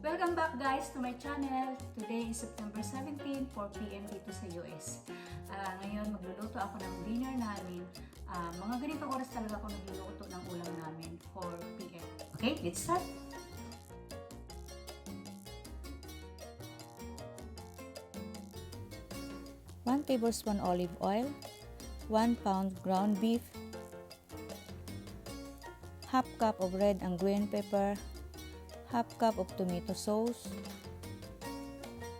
Welcome back guys to my channel. Today is September 17, 4 p.m. dito sa US. Ngayon magluluto ako ng dinner namin. Mga ganitong oras talaga ako nagluluto ng ulam namin, 4 p.m. Okay, let's start! 1 tablespoon olive oil, 1 pound ground beef, half cup of red and green pepper, half cup of tomato sauce,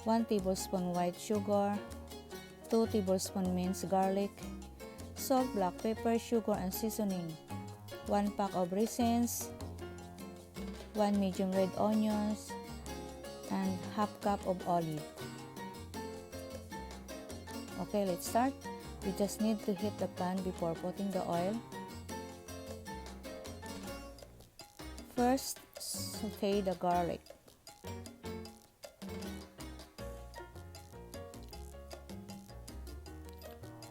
1 tablespoon white sugar, 2 tablespoon minced garlic, salt, black pepper, sugar and seasoning, 1 pack of raisins, 1 medium red onions, and half cup of olive. Okay, let's start. We just need to heat the pan before putting the oil. First, saute the garlic.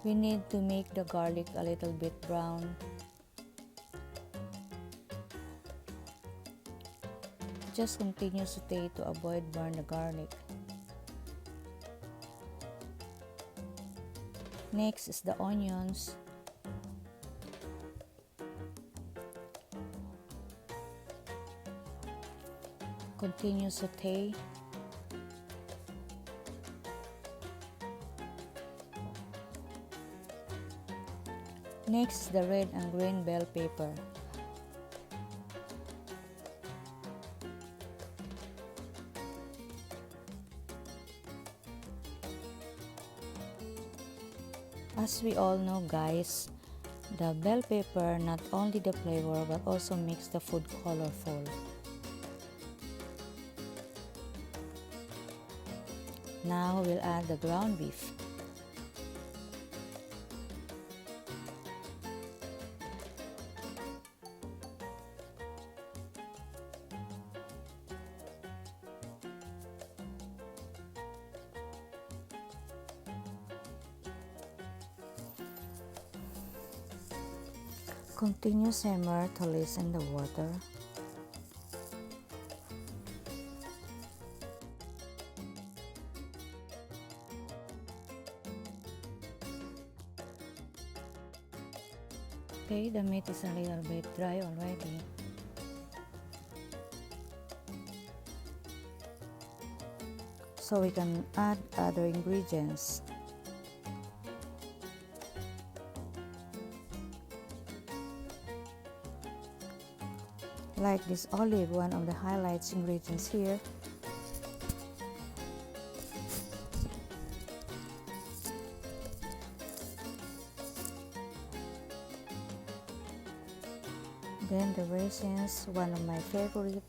We need to make the garlic a little bit brown. Just continue saute to avoid burn the garlic. Next is the onions. Continue saute. Next is the red and green bell pepper. As we all know guys, the bell pepper not only the flavor but also makes the food colorful. Now we'll add the ground beef. Continue simmer to lessen the water. Okay, the meat is a little bit dry already. So we can add other ingredients. Like this olive, one of the highlights ingredients here. Then the raisins, one of my favorite.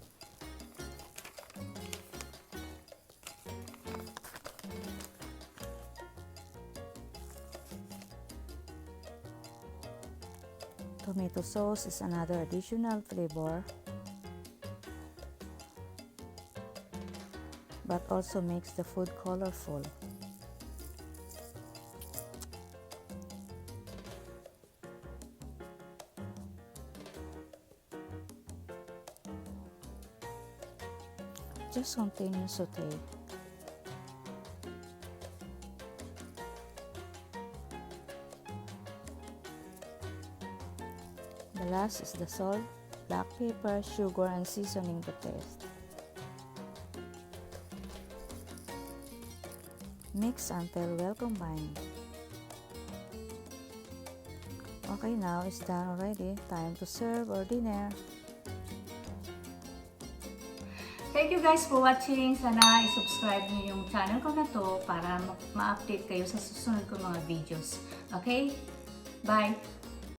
Tomato sauce is another additional flavor, but also makes the food colorful. Just continue saute. The last is the salt, black pepper, sugar, and seasoning to taste. Mix until well combined. Okay, now it's done already. Time to serve our dinner. Thank you guys for watching. Sana i-subscribe niyo yung channel ko na to para ma-update kayo sa susunod ko mga videos. Okay? Bye!